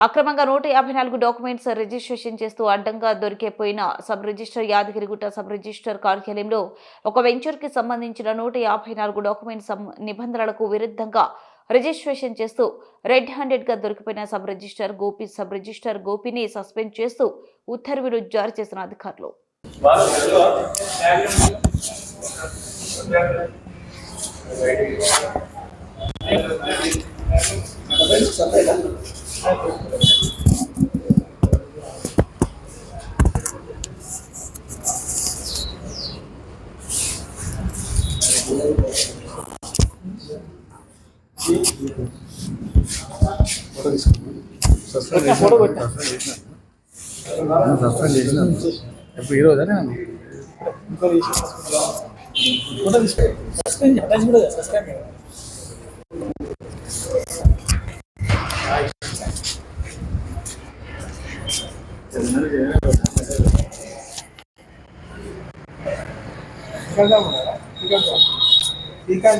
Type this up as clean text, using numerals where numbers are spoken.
అక్రమంగా 154 documents registration చేస్తూ అడ్డంగా దొరికిపోయిన sub register Yadagirigutta sub register కార్యాలయంలో ఒక వెంచర్కి సంబంధించిన 154 డాక్యుమెంట్స్ నిబంధనలకు విరుద్ధంగా రిజిస్ట్రేషన్ చేస్తూ రెడ్ హ్యాండెడ్గా దొరికిపోయిన సబ్ రిజిస్టర్ గోపిని సస్పెండ్ చేస్తూ ఉత్తర్వులు జారీ చేసిన అధికారులు. సస్పెండ్ చేసిన ఇప్పుడు ఈరోజు ठीक है